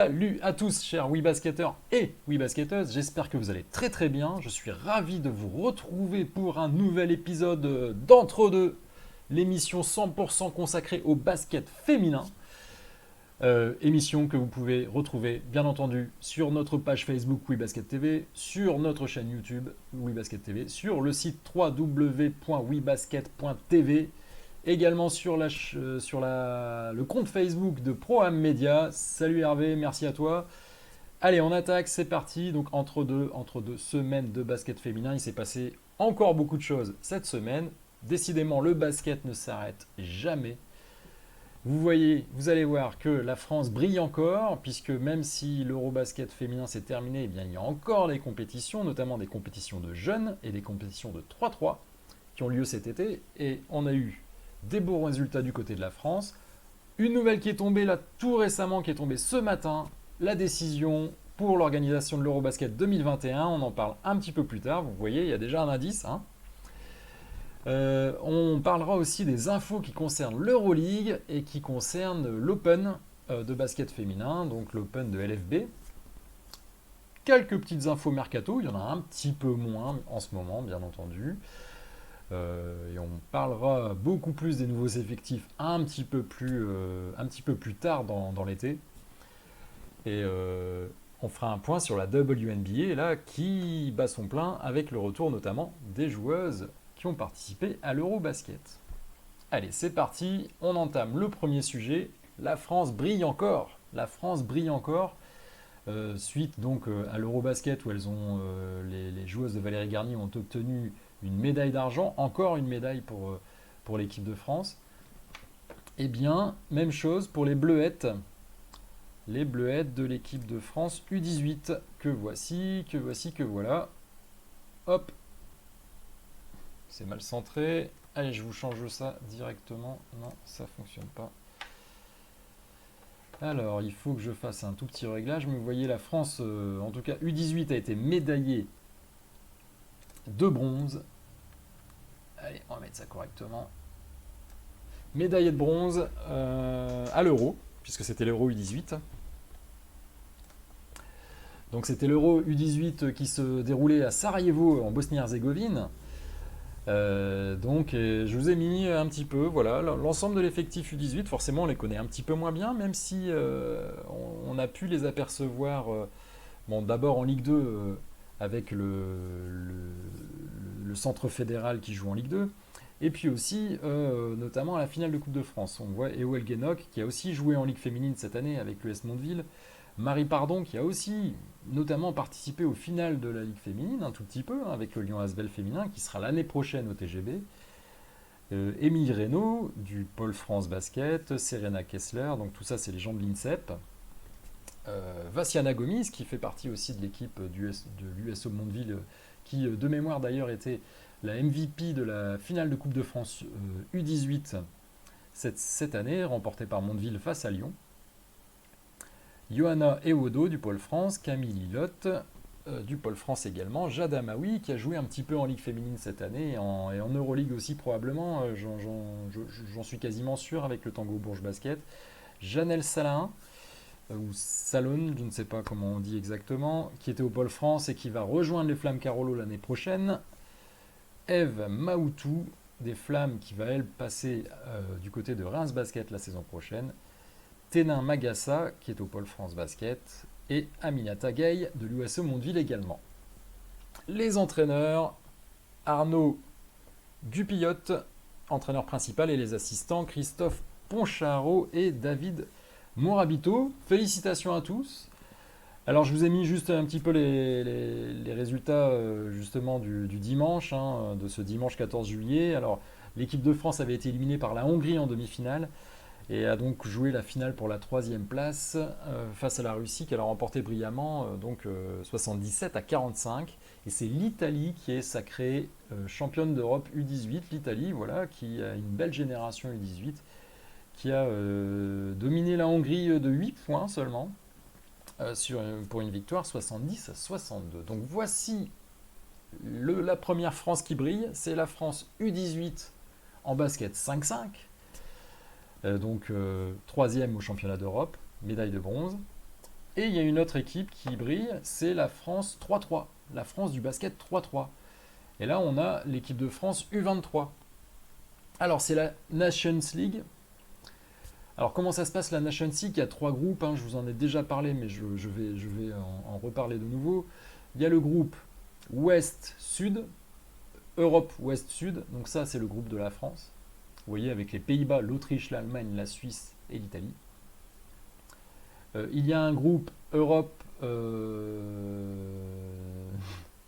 Salut à tous, chers WeBasketteurs et WeBasketteuses, j'espère que vous allez très très bien. Je suis ravi de vous retrouver pour un nouvel épisode d'Entre-deux, l'émission 100% consacrée au basket féminin. Émission que vous pouvez retrouver bien entendu sur notre page Facebook WeBasket TV, sur notre chaîne YouTube WeBasket TV, sur le site www.webasket.tv, également sur le compte Facebook de ProAm Media. Salut Hervé, merci à toi. Allez, on attaque, c'est parti. Donc entre deux semaines de basket féminin, il s'est passé encore beaucoup de choses cette semaine. Décidément, le basket ne s'arrête jamais. Vous allez voir que la France brille encore, puisque même si l'Eurobasket féminin s'est terminé, eh bien, il y a encore des compétitions, notamment des compétitions de jeunes et des compétitions de 3-3 qui ont lieu cet été. Et on a eu des bons résultats du côté de la France. Une nouvelle qui est tombée là tout récemment, qui est tombée ce matin, la décision pour l'organisation de l'Eurobasket 2021. On en parle un petit peu plus tard. Vous voyez, il y a déjà un indice, hein. On parlera aussi des infos qui concernent l'Euroleague et qui concernent l'Open de basket féminin, donc l'Open de LFB. Quelques petites infos mercato, il y en a un petit peu moins en ce moment, bien entendu. Et on parlera beaucoup plus des nouveaux effectifs un petit peu plus tard dans l'été. Et on fera un point sur la WNBA là, qui bat son plein avec le retour notamment des joueuses qui ont participé à l'Eurobasket. Allez, c'est parti, on entame le premier sujet. La France brille encore. La France brille encore. Suite donc à l'Eurobasket où les joueuses de Valérie Garnier ont obtenu une médaille d'argent, encore une médaille pour l'équipe de France. Eh bien, même chose pour les Bleuettes. Les Bleuettes de l'équipe de France U18. Que voici, que voilà. Hop. C'est mal centré. Allez, je vous change ça directement. Non, ça fonctionne pas. Alors, il faut que je fasse un tout petit réglage. Mais vous voyez, la France, en tout cas U18, a été médaillée de bronze. Allez, on va mettre ça correctement. Médaillée de bronze à l'Euro, puisque c'était l'Euro U18. Donc c'était l'Euro U18 qui se déroulait à Sarajevo, en Bosnie-Herzégovine. Je vous ai mis un petit peu, voilà, l'ensemble de l'effectif U18, forcément on les connaît un petit peu moins bien, même si on a pu les apercevoir, bon, d'abord en Ligue 2 avec le centre fédéral qui joue en Ligue 2, et puis aussi notamment à la finale de Coupe de France. On voit Eo Elgenok qui a aussi joué en Ligue féminine cette année avec l'US Mondeville, Marie Pardon qui a aussi notamment participé au final de la Ligue féminine, un tout petit peu, hein, avec le Lyon Asvel féminin, qui sera l'année prochaine au TGB. Émile Reynaud, du Pôle France Basket, Serena Kessler, donc tout ça c'est les gens de l'INSEP. Vassiana Gomis, qui fait partie aussi de l'équipe de l'USO Mondeville, qui de mémoire d'ailleurs était la MVP de la finale de Coupe de France U18 cette année, remportée par Mondeville face à Lyon. Johanna Ewodo du Pôle France, Camille Lilotte du Pôle France également, Jade Amaoui qui a joué un petit peu en Ligue féminine cette année et en Euroleague aussi probablement, j'en suis quasiment sûr avec le Tango Bourges Basket, Janelle Salin, ou Salon, je ne sais pas comment on dit exactement, qui était au Pôle France et qui va rejoindre les Flammes Carolo l'année prochaine, Eve Maoutou des Flammes qui va elle passer du côté de Reims Basket la saison prochaine, Ténin Magassa, qui est au Pôle France Basket, et Aminata Gay de l'USO Mondeville également. Les entraîneurs, Arnaud Dupillotte, entraîneur principal, et les assistants, Christophe Poncharo et David Morabito. Félicitations à tous. Alors je vous ai mis juste un petit peu les résultats justement du dimanche, hein, de ce dimanche 14 juillet. Alors l'équipe de France avait été éliminée par la Hongrie en demi-finale, et a donc joué la finale pour la 3e place face à la Russie qu'elle a remporté brillamment, 77-45. Et c'est l'Italie qui est sacrée championne d'Europe U18. L'Italie, voilà, qui a une belle génération U18, qui a dominé la Hongrie de 8 points seulement, pour une victoire 70-62. Donc voici la première France qui brille, c'est la France U18 en basket 5-5. Troisième au championnat d'Europe, médaille de bronze. Et il y a une autre équipe qui brille, c'est la France 3-3, la France du basket 3-3. Et là, on a l'équipe de France U23. Alors, c'est la Nations League. Alors, comment ça se passe la Nations League? Il y a 3 groupes, hein, je vous en ai déjà parlé, mais je vais en reparler de nouveau. Il y a le groupe Ouest-Sud, Europe Ouest-Sud, donc ça, c'est le groupe de la France. Vous voyez, avec les Pays-Bas, l'Autriche, l'Allemagne, la Suisse et l'Italie. Il y a un groupe Europe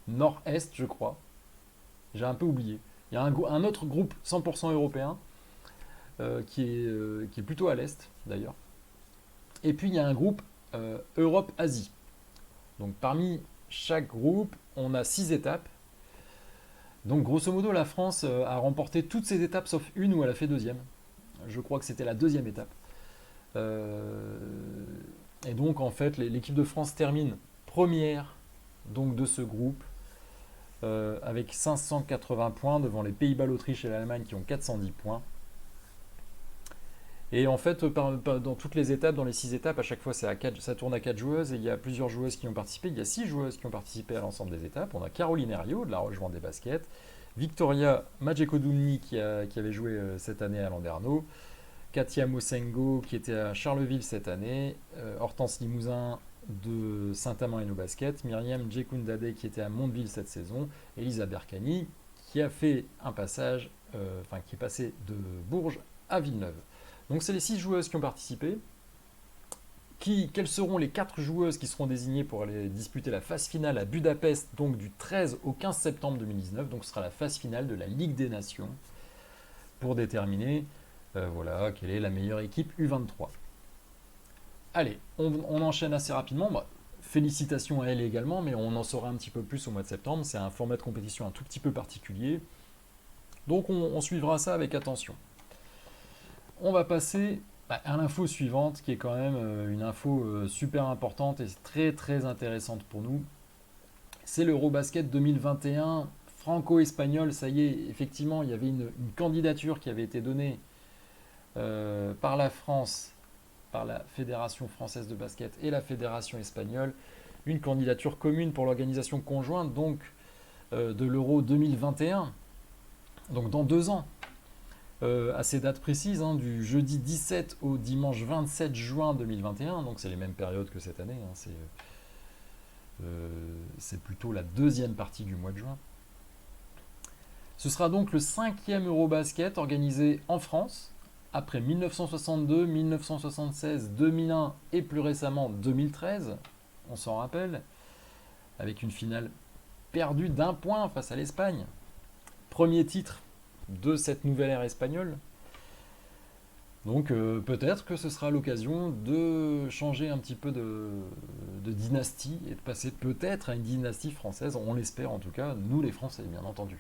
Nord-Est, je crois. J'ai un peu oublié. Il y a un autre groupe 100% européen qui est plutôt à l'Est, d'ailleurs. Et puis, il y a un groupe Europe-Asie. Donc, parmi chaque groupe, on a 6 étapes. Donc, grosso modo, la France a remporté toutes ses étapes sauf une où elle a fait deuxième. Je crois que c'était la deuxième étape. Et donc, en fait, l'équipe de France termine première donc, de ce groupe avec 580 points devant les Pays-Bas, l'Autriche et l'Allemagne qui ont 410 points. Et en fait, dans toutes les étapes, dans les 6 étapes, à chaque fois, ça tourne à 4 joueuses et il y a plusieurs joueuses qui ont participé. Il y a 6 joueuses qui ont participé à l'ensemble des étapes. On a Caroline Herriot de la Roche des baskets, Victoria Majekodunni qui avait joué cette année à Landerneau, Katia Mosengo qui était à Charleville cette année, Hortense Limousin de Saint-Amand Basket, Myriam Djekundade qui était à Mondeville cette saison, Elisa Berkani qui a fait un passage, qui est passé de Bourges à Villeneuve. Donc c'est les 6 joueuses qui ont participé. Quelles seront les 4 joueuses qui seront désignées pour aller disputer la phase finale à Budapest, donc du 13 au 15 septembre 2019. Donc ce sera la phase finale de la Ligue des Nations pour déterminer quelle est la meilleure équipe U23. Allez, on enchaîne assez rapidement. Félicitations à elle également, mais on en saura un petit peu plus au mois de septembre. C'est un format de compétition un tout petit peu particulier. Donc on suivra ça avec attention. On va passer à l'info suivante, qui est quand même une info super importante et très très intéressante pour nous. C'est l'Eurobasket 2021 franco-espagnol. Ça y est, effectivement, il y avait une candidature qui avait été donnée par la France, par la Fédération française de basket et la Fédération espagnole. Une candidature commune pour l'organisation conjointe donc, de l'Euro 2021, donc dans 2 ans. À ces dates précises, du jeudi 17 au dimanche 27 juin 2021, donc c'est les mêmes périodes que cette année, c'est plutôt la deuxième partie du mois de juin. Ce sera donc le 5e Eurobasket organisé en France, après 1962, 1976, 2001 et plus récemment 2013, on s'en rappelle, avec une finale perdue d'1 point face à l'Espagne. Premier titre de cette nouvelle ère espagnole. Donc peut-être que ce sera l'occasion de changer un petit peu de dynastie et de passer peut-être à une dynastie française, on l'espère en tout cas, nous les Français bien entendu.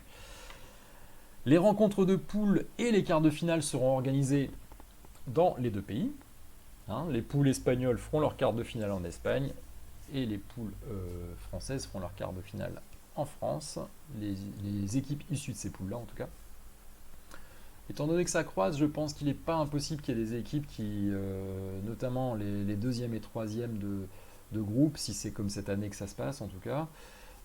Les rencontres de poules et les quarts de finale seront organisés dans les 2 pays. Les poules espagnoles feront leur quart de finale en Espagne et les poules françaises feront leur quart de finale en France, les équipes issues de ces poules-là en tout cas. Étant donné que ça croise, je pense qu'il n'est pas impossible qu'il y ait des équipes qui, notamment les 2e et 3e de groupe, si c'est comme cette année que ça se passe en tout cas,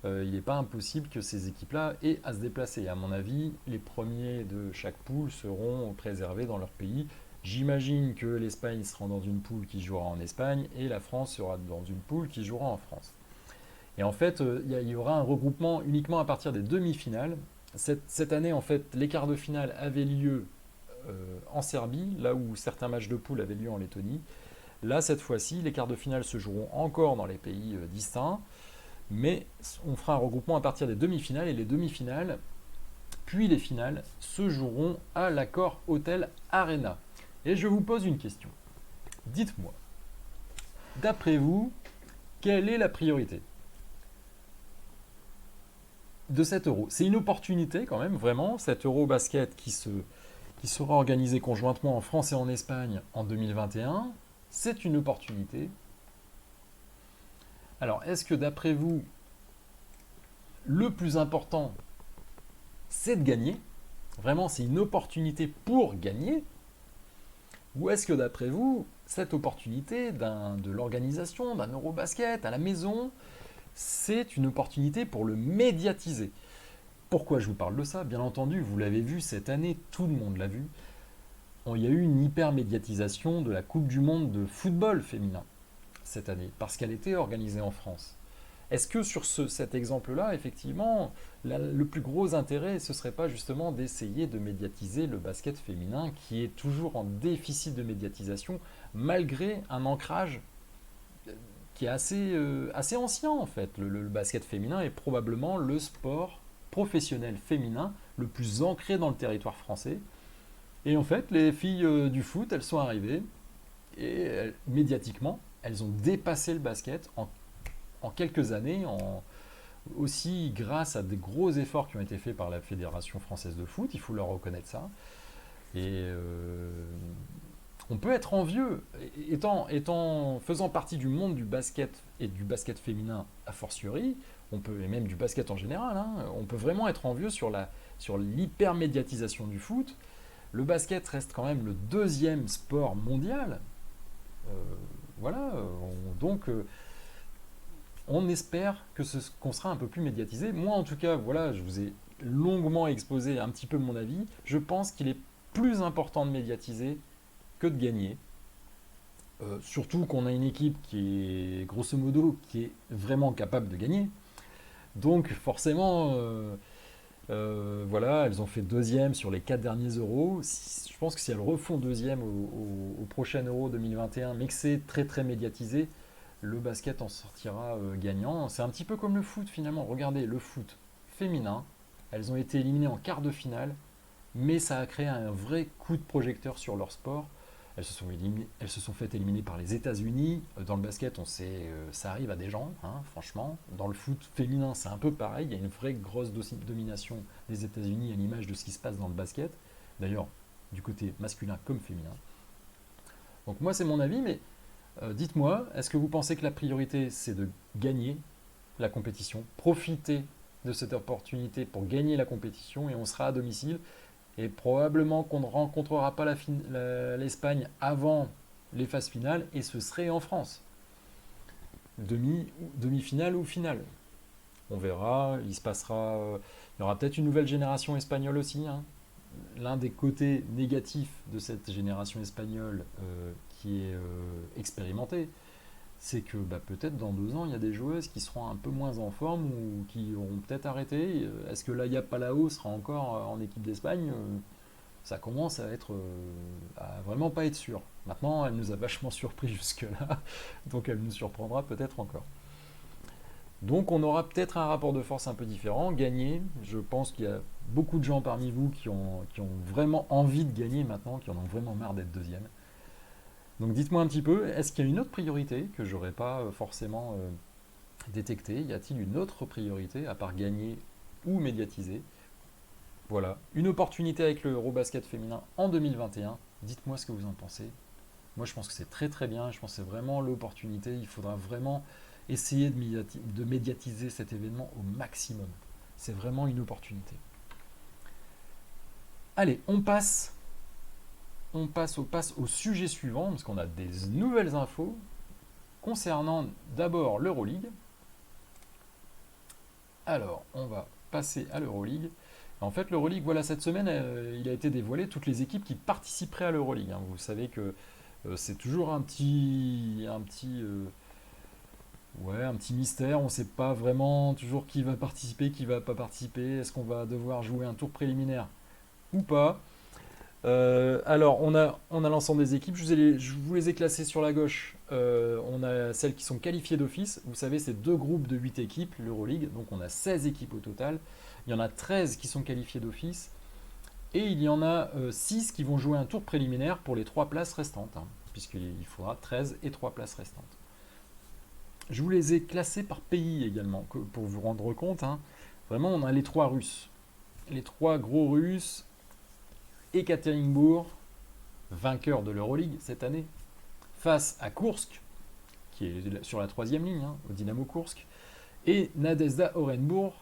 il n'est pas impossible que ces équipes-là aient à se déplacer. À mon avis, les premiers de chaque poule seront préservés dans leur pays. J'imagine que l'Espagne sera dans une poule qui jouera en Espagne et la France sera dans une poule qui jouera en France. Et en fait, il y aura un regroupement uniquement à partir des demi-finales. Cette année, en fait, les quarts de finale avaient lieu en Serbie, là où certains matchs de poule avaient lieu en Lettonie. Là, cette fois-ci, les quarts de finale se joueront encore dans les pays distincts, mais on fera un regroupement à partir des demi-finales, et les demi-finales, puis les finales, se joueront à l'Accor Hotel Arena. Et je vous pose une question. Dites-moi, d'après vous, quelle est la priorité de cet euro? C'est une opportunité quand même, vraiment, cet Eurobasket qui sera organisé conjointement en France et en Espagne en 2021, c'est une opportunité. Alors, est-ce que d'après vous, le plus important, c'est de gagner? Vraiment, c'est une opportunité pour gagner? Ou est-ce que d'après vous, cette opportunité de l'organisation d'un Eurobasket à la maison, c'est une opportunité pour le médiatiser? Pourquoi je vous parle de ça? Bien entendu, vous l'avez vu cette année, tout le monde l'a vu. Il y a eu une hyper-médiatisation de la Coupe du Monde de football féminin cette année, parce qu'elle était organisée en France. Est-ce que sur cet exemple-là, effectivement, le plus gros intérêt, ce ne serait pas justement d'essayer de médiatiser le basket féminin qui est toujours en déficit de médiatisation, malgré un ancrage qui est assez ancien en fait. Le basket féminin est probablement le sport professionnel féminin le plus ancré dans le territoire français. Et en fait, les filles du foot, elles sont arrivées et médiatiquement, elles ont dépassé le basket en quelques années, aussi grâce à des gros efforts qui ont été faits par la Fédération française de foot, il faut leur reconnaître ça. Et on peut être envieux, faisant partie du monde du basket et du basket féminin a fortiori, et même du basket en général, hein, on peut vraiment être envieux sur l'hypermédiatisation du foot. Le basket reste quand même le deuxième sport mondial. Euh, voilà, on espère qu'on sera un peu plus médiatisé. Moi, en tout cas, voilà, je vous ai longuement exposé un petit peu mon avis. Je pense qu'il est plus important de médiatiser que de gagner. Surtout qu'on a une équipe qui est, grosso modo, qui est vraiment capable de gagner. Donc, forcément, voilà, elles ont fait deuxième sur les 4 derniers euros. Je pense que si elles refont deuxième au prochain Euro 2021, mais que c'est très très médiatisé, le basket en sortira gagnant. C'est un petit peu comme le foot finalement. Regardez, le foot féminin, elles ont été éliminées en quart de finale, mais ça a créé un vrai coup de projecteur sur leur sport. Elles se sont fait éliminer par les États-Unis. Dans le basket, on sait, ça arrive à des gens, hein, franchement. Dans le foot féminin, c'est un peu pareil. Il y a une vraie grosse domination des États-Unis à l'image de ce qui se passe dans le basket. D'ailleurs, du côté masculin comme féminin. Donc moi, c'est mon avis, mais dites-moi, est-ce que vous pensez que la priorité, c'est de gagner la compétition, profiter de cette opportunité pour gagner la compétition et on sera à domicile et probablement qu'on ne rencontrera pas l'Espagne avant les phases finales et ce serait en France. Demi-finale ou finale. On verra, il y aura peut-être une nouvelle génération espagnole aussi, hein. L'un des côtés négatifs de cette génération espagnole qui est expérimentée, c'est que peut-être dans 2 ans, il y a des joueuses qui seront un peu moins en forme ou qui auront peut-être arrêté. Est-ce que Laia Palau sera encore en équipe d'Espagne? Ça commence à vraiment pas être sûr. Maintenant, elle nous a vachement surpris jusque-là, donc elle nous surprendra peut-être encore. Donc on aura peut-être un rapport de force un peu différent. Gagner, je pense qu'il y a beaucoup de gens parmi vous qui ont vraiment envie de gagner maintenant, qui en ont vraiment marre d'être deuxième. Donc dites-moi un petit peu, est-ce qu'il y a une autre priorité que j'aurais pas forcément détectée? Y a-t-il une autre priorité à part gagner ou médiatiser? Voilà, une opportunité avec le Eurobasket féminin en 2021. Dites-moi ce que vous en pensez. Moi je pense que c'est très très bien, je pense que c'est vraiment l'opportunité. Il faudra vraiment essayer de médiatiser cet événement au maximum. C'est vraiment une opportunité. Allez, passe au sujet suivant, parce qu'on a des nouvelles infos concernant d'abord l'Euroleague. Alors, on va passer à l'Euroleague. En fait, l'Euroleague, voilà, cette semaine, il a été dévoilé toutes les équipes qui participeraient à l'Euroleague, hein. Vous savez que c'est toujours un petit mystère. On ne sait pas vraiment toujours qui va participer, qui va pas participer. Est-ce qu'on va devoir jouer un tour préliminaire ou pas? Alors, on a l'ensemble des équipes. Je vous les ai classées sur la gauche. On a celles qui sont qualifiées d'office. Vous savez, c'est 2 groupes de 8 équipes, l'Euroleague. Donc, on a 16 équipes au total. Il y en a 13 qui sont qualifiées d'office. Et il y en a 6 qui vont jouer un tour préliminaire pour les 3 places restantes, hein, puisqu'il faudra 13 et 3 places restantes. Je vous les ai classées par pays également, pour vous rendre compte, hein. Vraiment, on a les 3 Russes. Les 3 gros Russes. Ekaterinbourg, vainqueur de l'Euroleague cette année, face à Koursk, qui est sur la 3e ligne, hein, au Dynamo Koursk, et Nadezhda Orenbourg,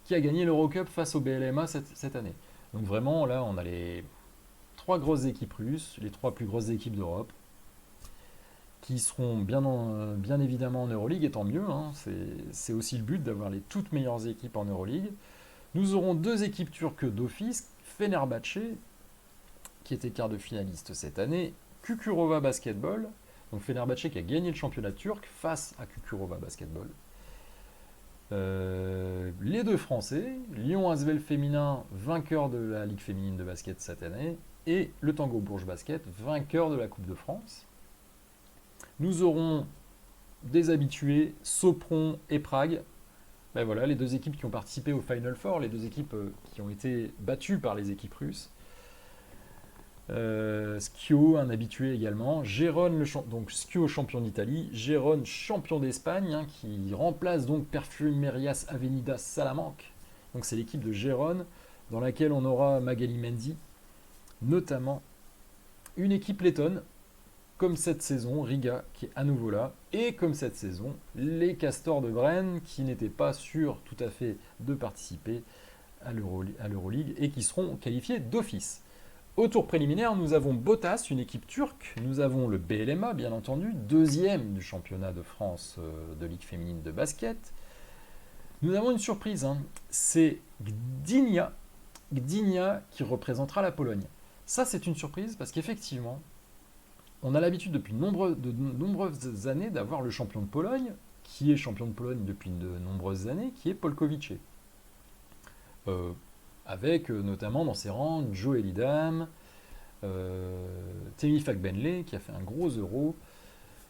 qui a gagné l'Eurocup face au BLMA cette année. Donc vraiment, là, on a les 3 grosses équipes russes, les 3 plus grosses équipes d'Europe, qui seront bien évidemment en Euroleague, et tant mieux, hein, c'est aussi le but d'avoir les toutes meilleures équipes en Euroleague. Nous aurons 2 équipes turques d'office, Fenerbahçe, qui était quart de finaliste cette année, Çukurova Basketball, donc Fenerbahçe qui a gagné le championnat turc face à Çukurova Basketball. Les 2 Français, Lyon Asvel féminin, vainqueur de la Ligue féminine de basket cette année, et le Tango Bourges Basket, vainqueur de la Coupe de France. Nous aurons des habitués, Sopron et Prague. Ben voilà, les 2 équipes qui ont participé au Final Four, les 2 équipes qui ont été battues par les équipes russes. Schio, un habitué également. Gérone, donc Schio champion d'Italie. Gérone champion d'Espagne, hein, qui remplace donc Perfumerias Avenida Salamanque. Donc c'est l'équipe de Gérone dans laquelle on aura Magali Mendy, notamment. Une équipe lettonne, comme cette saison, Riga qui est à nouveau là. Et comme cette saison, les Castors de Brenne qui n'étaient pas sûrs tout à fait de participer à l'Euroleague et qui seront qualifiés d'office. Au tour préliminaire, nous avons Botas, une équipe turque. Nous avons le BLMA, bien entendu, 2e du championnat de France de Ligue féminine de basket. Nous avons une surprise, hein. C'est Gdynia qui représentera la Pologne. Ça, c'est une surprise parce qu'effectivement, on a l'habitude depuis de nombreuses années d'avoir le champion de Pologne, qui est champion de Pologne depuis de nombreuses années, qui est Polkowice. Avec notamment dans ses rangs Joe Elidam, Temi Fakbenley qui a fait un gros euro,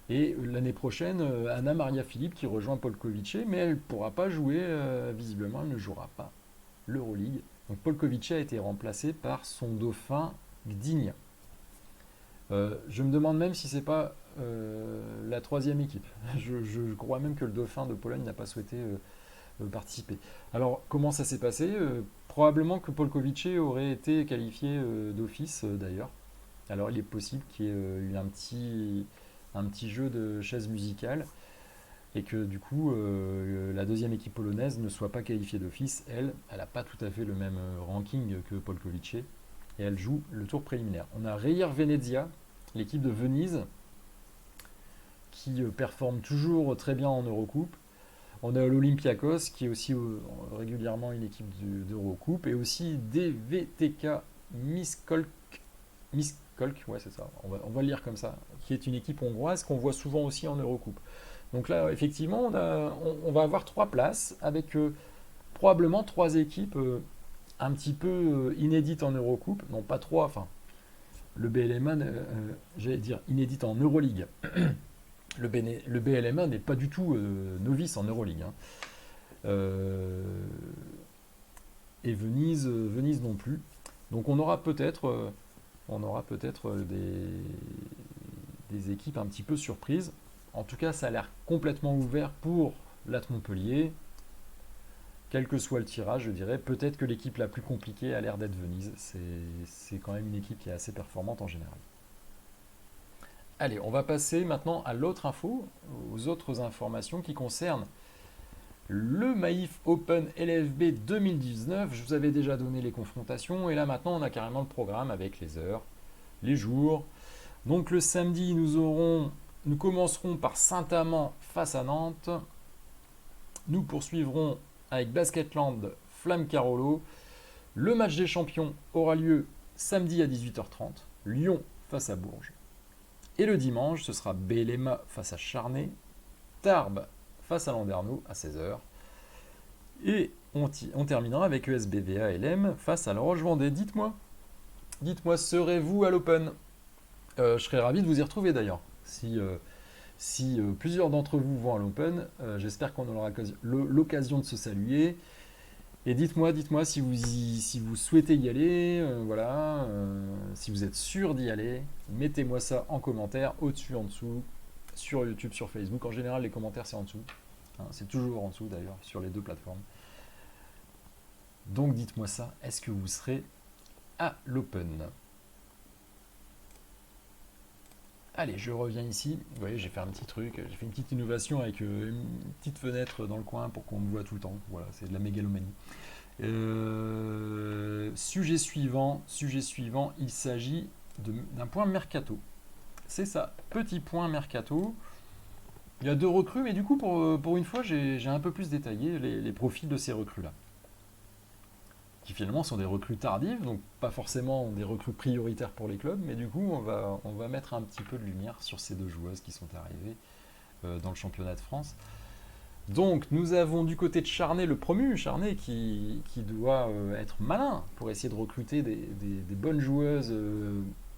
et l'année prochaine Anna Maria Philippe qui rejoint Polkowice, mais elle ne pourra pas jouer, visiblement elle ne jouera pas l'Euroleague. Donc Polkowice a été remplacé par son dauphin Gdynia. Je me demande même si c'est pas la 3e équipe. Je crois même que le dauphin de Pologne n'a pas souhaité participer. Alors, comment ça s'est passé? Probablement que Polkowice aurait été qualifié d'office d'ailleurs. Alors, il est possible qu'il y ait eu un petit jeu de chaises musicales et que du coup, la 2e équipe polonaise ne soit pas qualifiée d'office. Elle n'a pas tout à fait le même ranking que Polkowice et elle joue le tour préliminaire. On a Reyer Venezia, l'équipe de Venise, qui performe toujours très bien en Eurocoupe. On a l'Olympiakos qui est aussi régulièrement une équipe d'Eurocoupe et aussi DVTK Miskolc, ouais c'est ça, on va le lire comme ça, qui est une équipe hongroise qu'on voit souvent aussi en Eurocoupe. Donc là effectivement on va avoir 3 places avec probablement 3 équipes un petit peu inédites en Eurocoupe, non pas 3, enfin le BLMA, j'allais dire inédite en Euroleague. Le BLMA n'est pas du tout novice en Euroleague. Hein. Et Venise non plus. Donc on aura peut-être des équipes un petit peu surprises. En tout cas, ça a l'air complètement ouvert pour l'AT Montpellier. Quel que soit le tirage, je dirais, peut-être que l'équipe la plus compliquée a l'air d'être Venise. C'est quand même une équipe qui est assez performante en général. Allez, on va passer maintenant à l'autre info, aux autres informations qui concernent le Maif Open LFB 2019. Je vous avais déjà donné les confrontations et là maintenant on a carrément le programme avec les heures, les jours. Donc le samedi, nous commencerons par Saint-Amand face à Nantes. Nous poursuivrons avec Basketland Flamme Carolo. Le match des champions aura lieu samedi à 18h30. Lyon face à Bourges. Et le dimanche, ce sera BLMA face à Charnay, Tarbes face à Landerneau à 16h. Et on terminera avec ESBVA LM face à La Roche-Vendée. Dites-moi, serez-vous à l'Open? Je serais ravi de vous y retrouver d'ailleurs. Si plusieurs d'entre vous vont à l'Open, j'espère qu'on aura l'occasion de se saluer. Et dites-moi si vous souhaitez y aller, si vous êtes sûr d'y aller, mettez-moi ça en commentaire, au-dessus, en dessous, sur YouTube, sur Facebook. En général, les commentaires, c'est en dessous. Hein, c'est toujours en dessous, d'ailleurs, sur les 2 plateformes. Donc, dites-moi ça. Est-ce que vous serez à l'Open? Allez, je reviens ici. Vous voyez, j'ai fait un petit truc. J'ai fait une petite innovation avec une petite fenêtre dans le coin pour qu'on me voit tout le temps. Voilà, c'est de la mégalomanie. Sujet suivant, il s'agit d'un point mercato. C'est ça, petit point mercato. Il y a 2 recrues, mais du coup, pour une fois, j'ai un peu plus détaillé les profils de ces recrues-là. Qui finalement sont des recrues tardives, donc pas forcément des recrues prioritaires pour les clubs, mais du coup, on va mettre un petit peu de lumière sur ces 2 joueuses qui sont arrivées dans le championnat de France. Donc, nous avons du côté de Charnay le promu, Charnay qui doit être malin pour essayer de recruter des bonnes joueuses,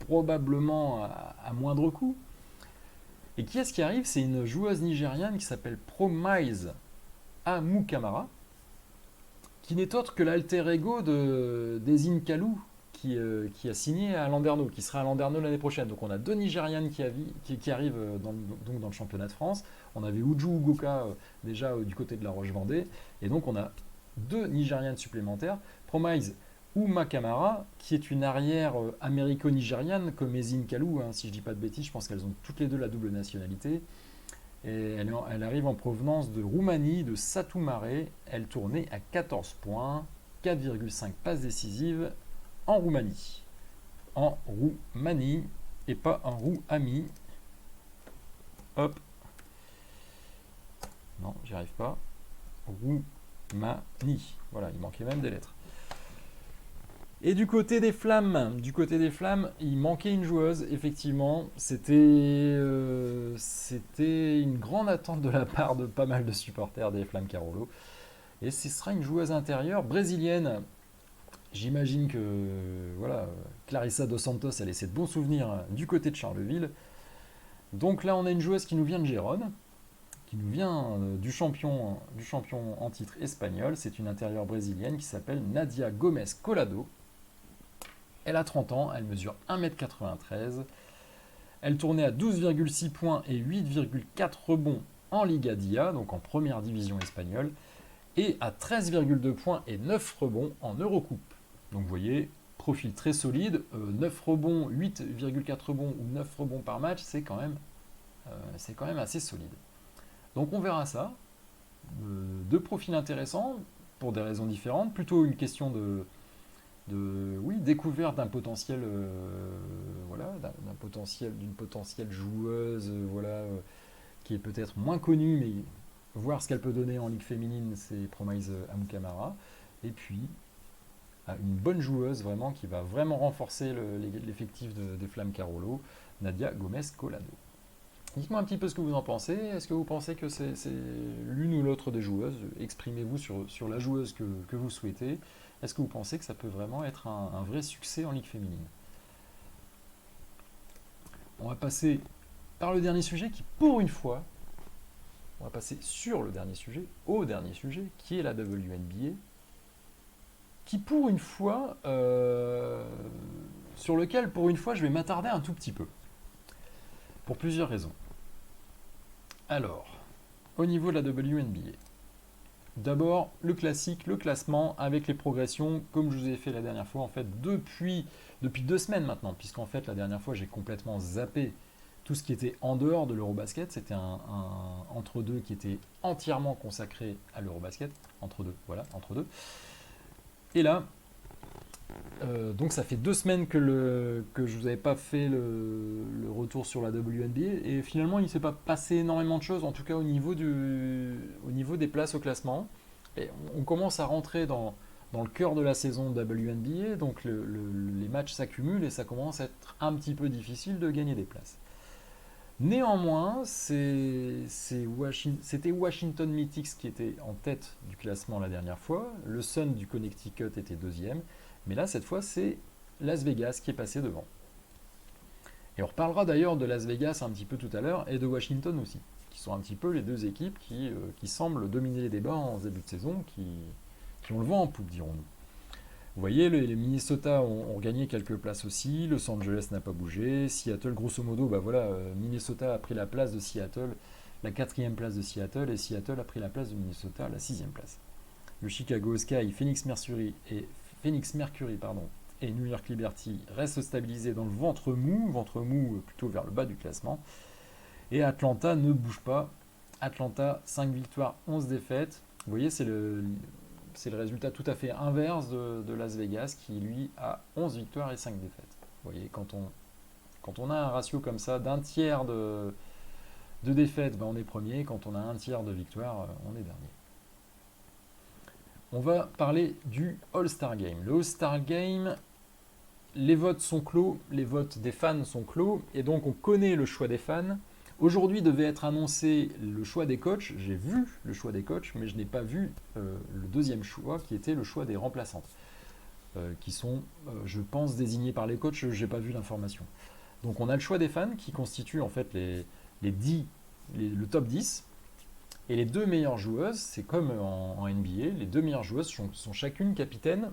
probablement à moindre coût. Et qui est-ce qui arrive? C'est une joueuse nigériane qui s'appelle Promise Amukamara, qui n'est autre que l'alter ego d'Ezine Kalou, qui a signé à Landerneau, qui sera à Landerneau l'année prochaine. Donc on a 2 Nigérianes qui arrivent donc dans le championnat de France. On avait Uju Ugoka déjà du côté de la Roche-Vendée. Et donc on a 2 Nigérianes supplémentaires. Promise Uma Kamara, qui est une arrière américo-nigériane comme Ezine Kalou, hein, si je ne dis pas de bêtises, je pense qu'elles ont toutes les 2 la double nationalité. Et elle arrive en provenance de Roumanie, de Satu Mare. Elle tournait à 14 points, 4,5 passes décisives en Roumanie. En Roumanie et pas en Roumanie. Hop. Non, j'y arrive pas. Roumanie. Voilà, il manquait même des lettres. Et du côté des Flammes, il manquait une joueuse, effectivement. C'était une grande attente de la part de pas mal de supporters des Flammes Carolo. Et ce sera une joueuse intérieure brésilienne. J'imagine que voilà, Clarissa Dos Santos, elle essaie de bons souvenirs du côté de Charleville. Donc là, on a une joueuse qui nous vient de Gérone, qui nous vient du champion en titre espagnol. C'est une intérieure brésilienne qui s'appelle Nadia Gomez Colado. Elle a 30 ans, elle mesure 1m93. Elle tournait à 12,6 points et 8,4 rebonds en Liga Dia, donc en première division espagnole, et à 13,2 points et 9 rebonds en Eurocoupe. Donc vous voyez, profil très solide, 9 rebonds, 8,4 rebonds ou 9 rebonds par match, c'est quand même assez solide. Donc on verra ça. 2 profils intéressants, pour des raisons différentes, plutôt une question de découverte d'un potentiel, d'une potentielle joueuse, qui est peut-être moins connue, mais voir ce qu'elle peut donner en ligue féminine, c'est Promise Amukamara. Et puis une bonne joueuse vraiment qui va vraiment renforcer l'effectif des Flammes Carolo, Nadia Gomez Colado. Dites-moi un petit peu ce que vous en pensez. Est-ce que vous pensez que c'est l'une ou l'autre des joueuses? Exprimez-vous sur la joueuse que vous souhaitez. Est-ce que vous pensez que ça peut vraiment être un vrai succès en Ligue féminine? On va passer par le dernier sujet qui, pour une fois, on va passer sur le dernier sujet, au dernier sujet, qui est la WNBA, qui pour une fois, sur lequel pour une fois je vais m'attarder un tout petit peu, pour plusieurs raisons. Alors, au niveau de la WNBA, d'abord le classique, le classement avec les progressions, comme je vous ai fait la dernière fois, en fait, depuis 2 semaines maintenant, puisqu'en fait la dernière fois j'ai complètement zappé tout ce qui était en dehors de l'Eurobasket. C'était un entre-deux qui était entièrement consacré à l'Eurobasket. Entre-deux, voilà, entre-deux. Et là, donc ça fait 2 semaines que je vous avais pas fait le retour sur la WNBA, et finalement il ne s'est pas passé énormément de choses, en tout cas au niveau des places au classement. Et on commence à rentrer dans le cœur de la saison de WNBA, donc les matchs s'accumulent et ça commence à être un petit peu difficile de gagner des places. Néanmoins, c'était Washington Mystics qui était en tête du classement la dernière fois, le Sun du Connecticut était deuxième, mais là cette fois c'est Las Vegas qui est passé devant. Et on reparlera d'ailleurs de Las Vegas un petit peu tout à l'heure et de Washington aussi, qui sont un petit peu les 2 équipes qui semblent dominer les débats en début de saison, qui ont le vent en poupe, dirons-nous. Vous voyez, les Minnesota ont gagné quelques places aussi, Los Angeles n'a pas bougé, Seattle, grosso modo, Minnesota a pris la place de Seattle, la 4e place de Seattle, et Seattle a pris la place de Minnesota, la 6e place. Le Chicago Sky, Phoenix Mercury et New York Liberty restent stabilisés dans le ventre mou plutôt vers le bas du classement. Et Atlanta ne bouge pas. Atlanta, 5 victoires, 11 défaites. Vous voyez, c'est c'est le résultat tout à fait inverse de Las Vegas, qui lui a 11 victoires et 5 défaites. Vous voyez, quand on a un ratio comme ça d'un tiers de défaites, ben on est premier. Quand on a un tiers de victoires, on est dernier. On va parler du All-Star Game. Le All-Star Game, les votes sont clos, les votes des fans sont clos, et donc on connaît le choix des fans. Aujourd'hui devait être annoncé le choix des coachs. J'ai vu le choix des coachs, mais je n'ai pas vu le deuxième choix, qui était le choix des remplaçantes, qui sont, je pense, désignées par les coachs. Je n'ai pas vu l'information. Donc on a le choix des fans, qui constitue en fait le top 10. Et les deux meilleures joueuses, c'est comme en NBA, les deux meilleures joueuses sont chacune capitaines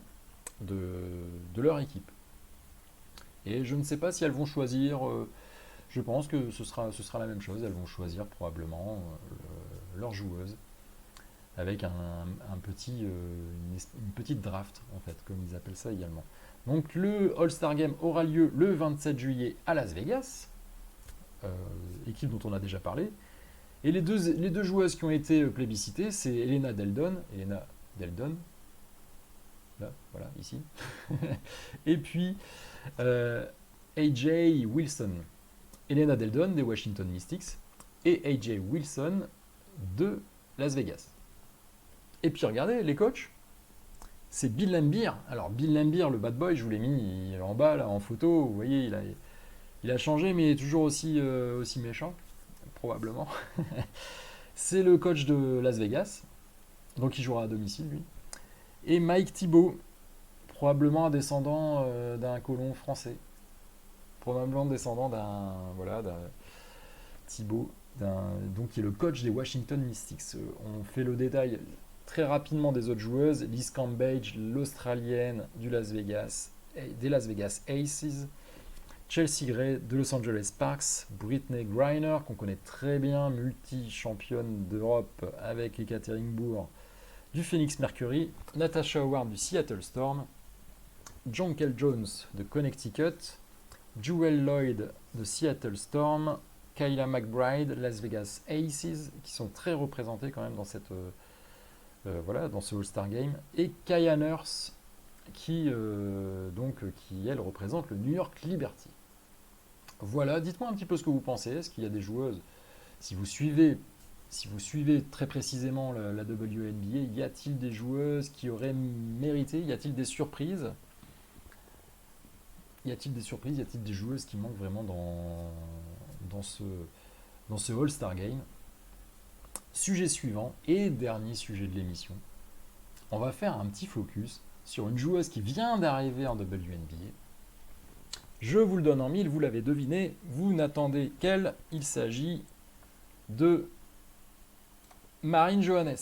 de leur équipe. Et je ne sais pas si elles vont choisir, je pense que ce sera la même chose, elles vont choisir probablement leur joueuse avec une petite draft, en fait, comme ils appellent ça également. Donc le All-Star Game aura lieu le 27 juillet à Las Vegas, équipe dont on a déjà parlé. Et les deux joueuses qui ont été plébiscitées, c'est Elena Delle Donne, là, voilà, ici, et puis AJ Wilson. Elena Delle Donne des Washington Mystics et AJ Wilson de Las Vegas. Et puis regardez, les coachs, c'est Bill Laimbeer. Alors Bill Laimbeer, le bad boy, je vous l'ai mis en bas là en photo, vous voyez, il a changé, mais il est toujours aussi méchant, probablement. C'est le coach de Las Vegas, donc il jouera à domicile lui. Et Mike Thibault, probablement un descendant d'un colon français, probablement descendant d'un Thibault, donc qui est le coach des Washington Mystics. On fait le détail très rapidement des autres joueuses. Liz Cambage, l'Australienne des Las Vegas Aces, Chelsea Gray de Los Angeles Sparks, Brittney Griner, qu'on connaît très bien, multi-championne d'Europe avec Ekaterinbourg du Phoenix Mercury, Natasha Howard du Seattle Storm, Jonquel Jones de Connecticut, Jewel Lloyd de Seattle Storm, Kayla McBride, Las Vegas Aces, qui sont très représentés quand même dans dans ce All-Star Game, et Kaya Nurse, qui elle représente le New York Liberty. Voilà, dites-moi un petit peu ce que vous pensez. Est-ce qu'il y a des joueuses, si vous suivez très précisément la WNBA, y a-t-il des joueuses qui auraient mérité? Y a-t-il des surprises? Y a-t-il des joueuses qui manquent vraiment dans ce All-Star Game? Sujet suivant et dernier sujet de l'émission. On va faire un petit focus sur une joueuse qui vient d'arriver en WNBA. Je vous le donne en mille, vous l'avez deviné, vous n'attendez qu'elle. Il s'agit de Marine Johannes.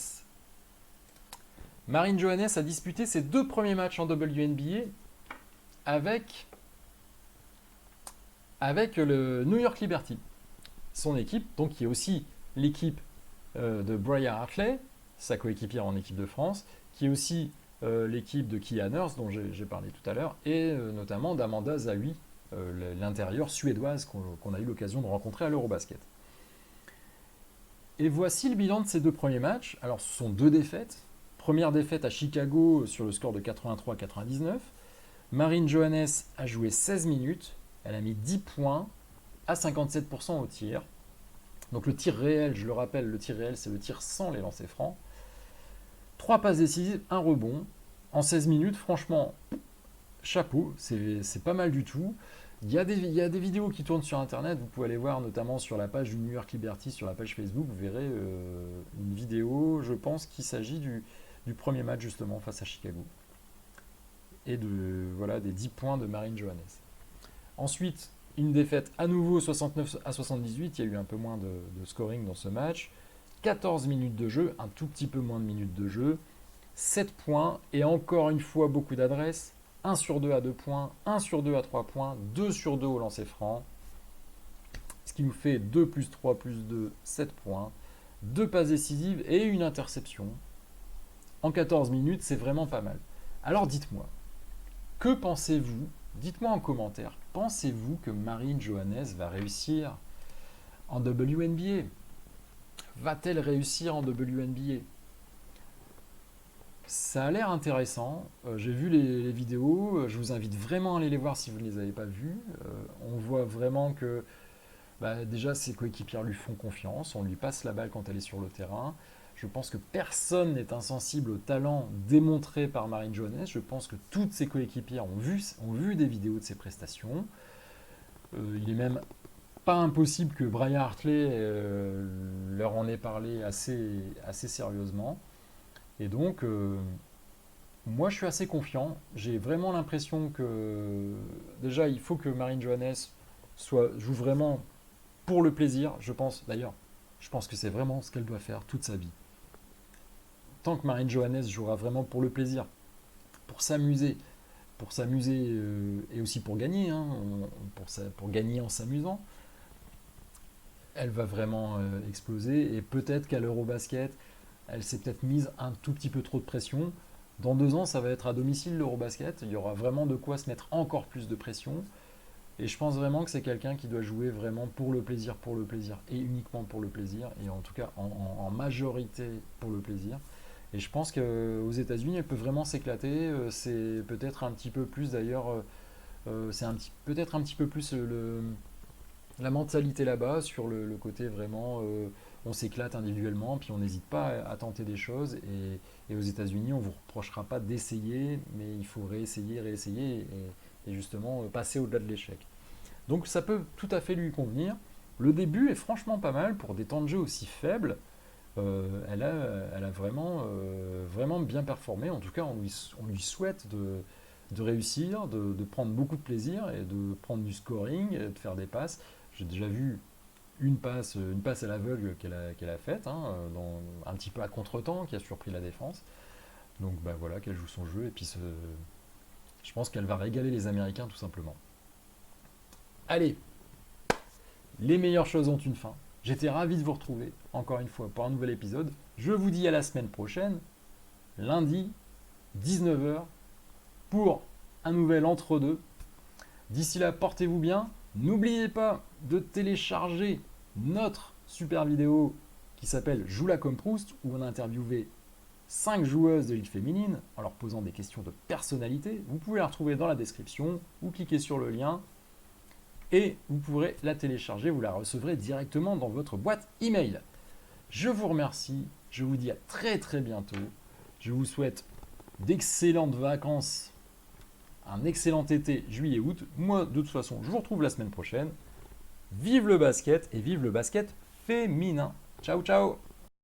Marine Johannes a disputé ses 2 premiers matchs en WNBA avec le New York Liberty. Son équipe, donc qui est aussi l'équipe de Briar Hartley, sa coéquipière en équipe de France, qui est aussi l'équipe de Kia Nurse, dont j'ai parlé tout à l'heure, et notamment d'Amanda Zahui, l'intérieure suédoise qu'on a eu l'occasion de rencontrer à l'Eurobasket. Et voici le bilan de ces 2 premiers matchs. Alors ce sont 2 défaites. Première défaite à Chicago sur le score de 83-99. Marine Johannes a joué 16 minutes. Elle a mis 10 points à 57% au tir. Donc le tir réel, je le rappelle, le tir réel, c'est le tir sans les lancers francs. 3 passes décisives, 1 rebond. En 16 minutes, franchement, chapeau, c'est pas mal du tout. Il y a des vidéos qui tournent sur Internet, vous pouvez aller voir notamment sur la page du New York Liberty, sur la page Facebook, vous verrez une vidéo, je pense qu'il s'agit du premier match justement face à Chicago. Et des 10 points de Marine Johannes. Ensuite, une défaite à nouveau 69-78, il y a eu un peu moins de scoring dans ce match. 14 minutes de jeu, un tout petit peu moins de minutes de jeu. 7 points, et encore une fois beaucoup d'adresses. 1 sur 2 à 2 points, 1 sur 2 à 3 points, 2 sur 2 au lancer franc. Ce qui nous fait 2 plus 3 plus 2, 7 points. 2 passes décisives et une interception. En 14 minutes, c'est vraiment pas mal. Alors dites-moi, que pensez-vous? Dites-moi en commentaire, pensez-vous que Marine Johannes va réussir en WNBA? Va-t-elle réussir en WNBA? Ça a l'air intéressant. J'ai vu les vidéos. Je vous invite vraiment à aller les voir si vous ne les avez pas vues. On voit vraiment que déjà ses coéquipiers lui font confiance. On lui passe la balle quand elle est sur le terrain. Je pense que personne n'est insensible au talent démontré par Marine Johannes. Je pense que toutes ses coéquipières ont vu des vidéos de ses prestations. Il est même pas impossible que Brian Hartley leur en ait parlé assez sérieusement. Et donc, moi, je suis assez confiant. J'ai vraiment l'impression que, déjà, il faut que Marine Johannes joue vraiment pour le plaisir. Je pense que c'est vraiment ce qu'elle doit faire toute sa vie. Tant que Marine Johannes jouera vraiment pour le plaisir, pour s'amuser, et aussi pour gagner, hein, pour gagner en s'amusant, elle va vraiment exploser. Et peut-être qu'à l'Eurobasket, elle s'est peut-être mise un tout petit peu trop de pression. Dans 2 ans, ça va être à domicile l'Eurobasket. Il y aura vraiment de quoi se mettre encore plus de pression. Et je pense vraiment que c'est quelqu'un qui doit jouer vraiment pour le plaisir, et uniquement pour le plaisir, et en tout cas en majorité pour le plaisir. Et je pense qu'aux États-Unis, elle peut vraiment s'éclater. C'est peut-être un petit peu plus d'ailleurs, peut-être un petit peu plus la mentalité là-bas sur le côté vraiment, on s'éclate individuellement, puis on n'hésite pas à tenter des choses. Et aux États-Unis, on ne vous reprochera pas d'essayer, mais il faut réessayer, et justement passer au-delà de l'échec. Donc ça peut tout à fait lui convenir. Le début est franchement pas mal pour des temps de jeu aussi faibles. Elle a vraiment bien performé. En tout cas, on lui souhaite de réussir, de prendre beaucoup de plaisir et de prendre du scoring, et de faire des passes. J'ai déjà vu une passe à l'aveugle qu'elle a faite, hein, un petit peu à contre-temps, qui a surpris la défense. Donc voilà, qu'elle joue son jeu. Et puis je pense qu'elle va régaler les Américains tout simplement. Allez, les meilleures choses ont une fin. J'étais ravi de vous retrouver, encore une fois, pour un nouvel épisode. Je vous dis à la semaine prochaine, lundi, 19h, pour un nouvel entre-deux. D'ici là, portez-vous bien. N'oubliez pas de télécharger notre super vidéo qui s'appelle Joue-la comme Proust, où on a interviewé 5 joueuses de l'élite féminine en leur posant des questions de personnalité. Vous pouvez la retrouver dans la description ou cliquez sur le lien. Et vous pourrez la télécharger, vous la recevrez directement dans votre boîte email. Je vous remercie, je vous dis à très très bientôt. Je vous souhaite d'excellentes vacances, un excellent été juillet-août. Moi, de toute façon, je vous retrouve la semaine prochaine. Vive le basket et vive le basket féminin. Ciao ciao.